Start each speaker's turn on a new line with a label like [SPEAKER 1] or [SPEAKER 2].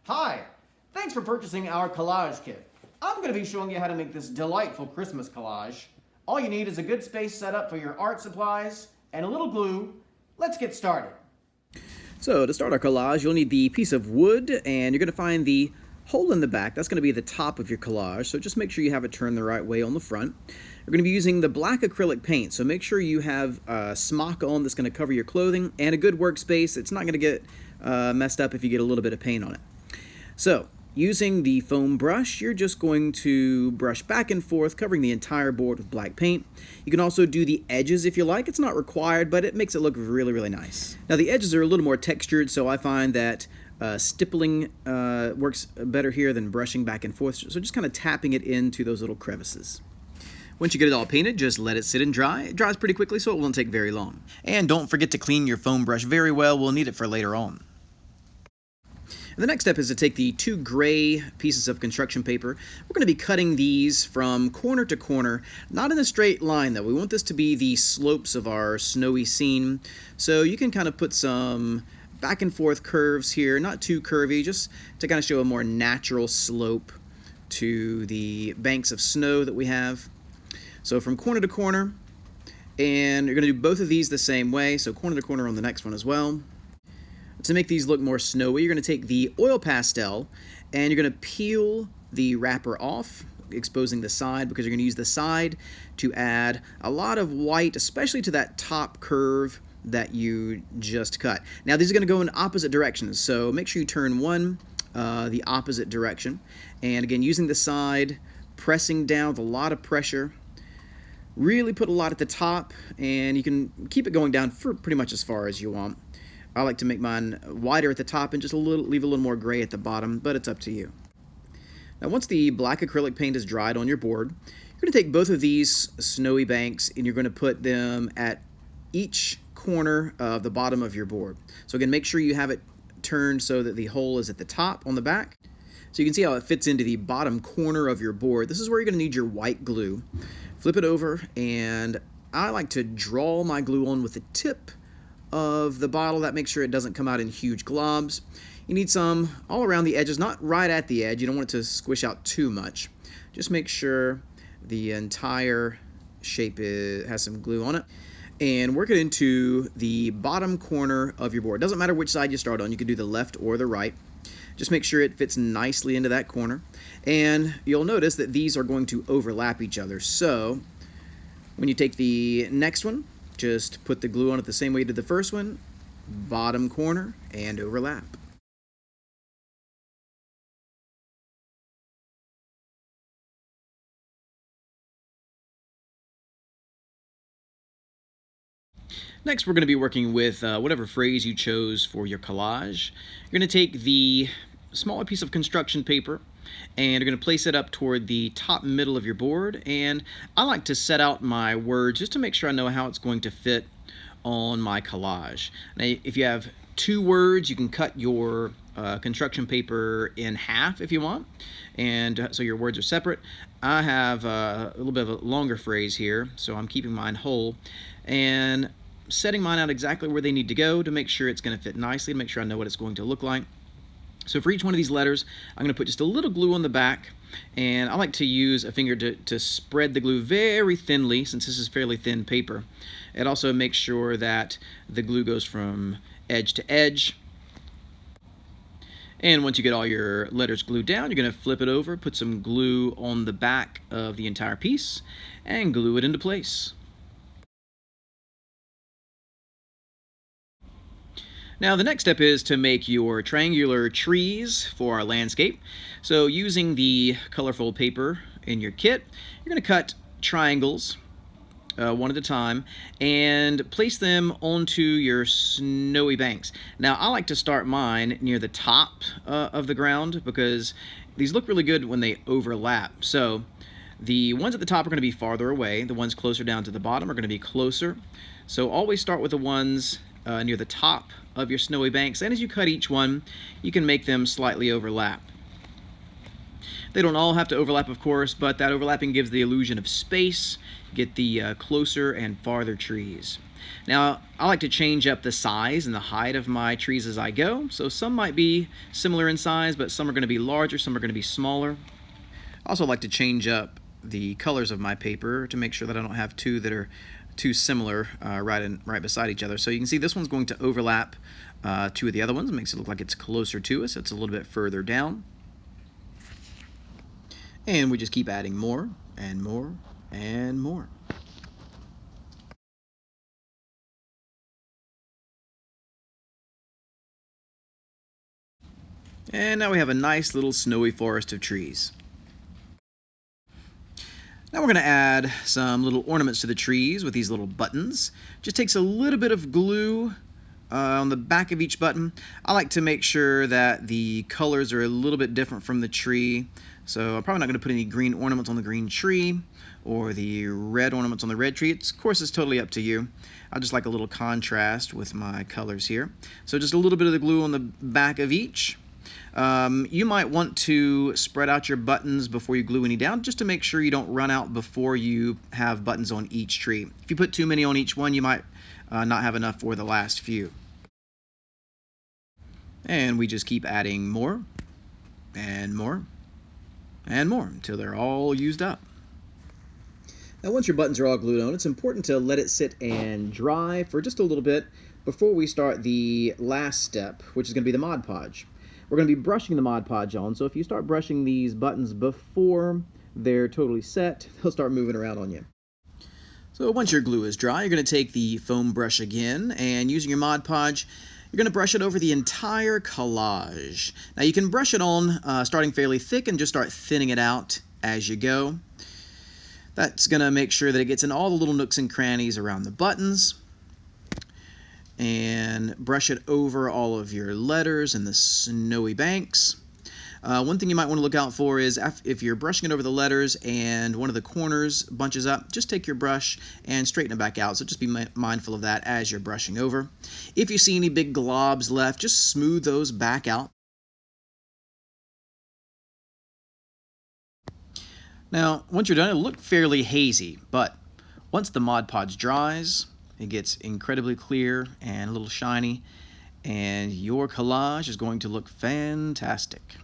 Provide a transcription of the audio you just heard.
[SPEAKER 1] Hi! Thanks for purchasing our collage kit. I'm going to be showing you how to make this delightful Christmas collage. All you need is a good space setup for your art supplies and a little glue. Let's get started.
[SPEAKER 2] So to start our collage, you'll need the piece of wood, and you're going to find the hole in the back. That's going to be the top of your collage, so just make sure you have it turned the right way on the front. You're going to be using the black acrylic paint, so make sure you have a smock on that's going to cover your clothing and a good workspace. It's not going to get messed up if you get a little bit of paint on it. So, using the foam brush, you're just going to brush back and forth, covering the entire board with black paint. You can also do the edges if you like. It's not required, but it makes it look really, really nice. Now, the edges are a little more textured, so I find that stippling works better here than brushing back and forth. So just kind of tapping it into those little crevices. Once you get it all painted, just let it sit and dry. It dries pretty quickly, so it won't take very long. And don't forget to clean your foam brush very well. We'll need it for later on. And the next step is to take the two gray pieces of construction paper. We're going to be cutting these from corner to corner, not in a straight line though. We want this to be the slopes of our snowy scene. So you can kind of put some back and forth curves here, not too curvy, just to kind of show a more natural slope to the banks of snow that we have. So from corner to corner, and you're going to do both of these the same way, so corner to corner on the next one as well. To make these look more snowy, you're going to take the oil pastel and you're going to peel the wrapper off, exposing the side, because you're going to use the side to add a lot of white, especially to that top curve that you just cut. Now these are going to go in opposite directions, so make sure you turn one the opposite direction. And again, using the side, pressing down with a lot of pressure. Really put a lot at the top, and you can keep it going down for pretty much as far as you want. I like to make mine wider at the top and just leave a little more gray at the bottom, but it's up to you. Now once the black acrylic paint is dried on your board, you're going to take both of these snowy banks and you're going to put them at each corner of the bottom of your board. So again, make sure you have it turned so that the hole is at the top on the back. So you can see how it fits into the bottom corner of your board. This is where you're going to need your white glue. Flip it over, and I like to draw my glue on with the tip of the bottle. That makes sure it doesn't come out in huge globs. You need some all around the edges, not right at the edge. You don't want it to squish out too much. Just make sure the entire shape has some glue on it. And work it into the bottom corner of your board. Doesn't matter which side you start on. You can do the left or the right. Just make sure it fits nicely into that corner. And you'll notice that these are going to overlap each other. So when you take the next one, just put the glue on it the same way you did the first one, bottom corner, and overlap. Next, we're going to be working with whatever phrase you chose for your collage. You're going to take the smaller piece of construction paper and you're going to place it up toward the top middle of your board. And I like to set out my words just to make sure I know how it's going to fit on my collage. Now, if you have two words, you can cut your construction paper in half if you want, and so your words are separate. I have a little bit of a longer phrase here, so I'm keeping mine whole and setting mine out exactly where they need to go to make sure it's going to fit nicely, to make sure I know what it's going to look like. So for each one of these letters, I'm going to put just a little glue on the back, and I like to use a finger to spread the glue very thinly, since this is fairly thin paper. It also makes sure that the glue goes from edge to edge. And once you get all your letters glued down, you're going to flip it over, put some glue on the back of the entire piece, and glue it into place. Now the next step is to make your triangular trees for our landscape. So using the colorful paper in your kit, you're going to cut triangles one at a time and place them onto your snowy banks. Now I like to start mine near the top of the ground because these look really good when they overlap. So the ones at the top are going to be farther away. The ones closer down to the bottom are going to be closer. So always start with the ones near the top of your snowy banks, and as you cut each one, you can make them slightly overlap. They don't all have to overlap, of course, but that overlapping gives the illusion of space. Get the closer and farther trees. Now, I like to change up the size and the height of my trees as I go, so some might be similar in size, but some are going to be larger, some are going to be smaller. I also like to change up the colors of my paper to make sure that I don't have two that are too similar right beside each other. So you can see this one's going to overlap two of the other ones. It makes it look like it's closer to us. It's a little bit further down. And we just keep adding more and more and more. And now we have a nice little snowy forest of trees. Now we're going to add some little ornaments to the trees with these little buttons. Just takes a little bit of glue on the back of each button. I like to make sure that the colors are a little bit different from the tree. So I'm probably not going to put any green ornaments on the green tree or the red ornaments on the red tree. Of course, it's totally up to you. I just like a little contrast with my colors here. So just a little bit of the glue on the back of each. You might want to spread out your buttons before you glue any down, just to make sure you don't run out before you have buttons on each tree. If you put too many on each one, you might not have enough for the last few. And we just keep adding more and more and more until they're all used up. Now once your buttons are all glued on, it's important to let it sit and dry for just a little bit before we start the last step, which is going to be the Mod Podge. We're going to be brushing the Mod Podge on, so if you start brushing these buttons before they're totally set, they'll start moving around on you. So once your glue is dry, you're going to take the foam brush again, and using your Mod Podge, you're going to brush it over the entire collage. Now you can brush it on starting fairly thick and just start thinning it out as you go. That's going to make sure that it gets in all the little nooks and crannies around the buttons. And brush it over all of your letters and the snowy banks. One thing you might want to look out for is if you're brushing it over the letters and one of the corners bunches up, just take your brush and straighten it back out. So just be mindful of that as you're brushing over. If you see any big globs left, just smooth those back out. Now, once you're done, it'll look fairly hazy, but once the Mod Podge dries, it gets incredibly clear and a little shiny, and your collage is going to look fantastic.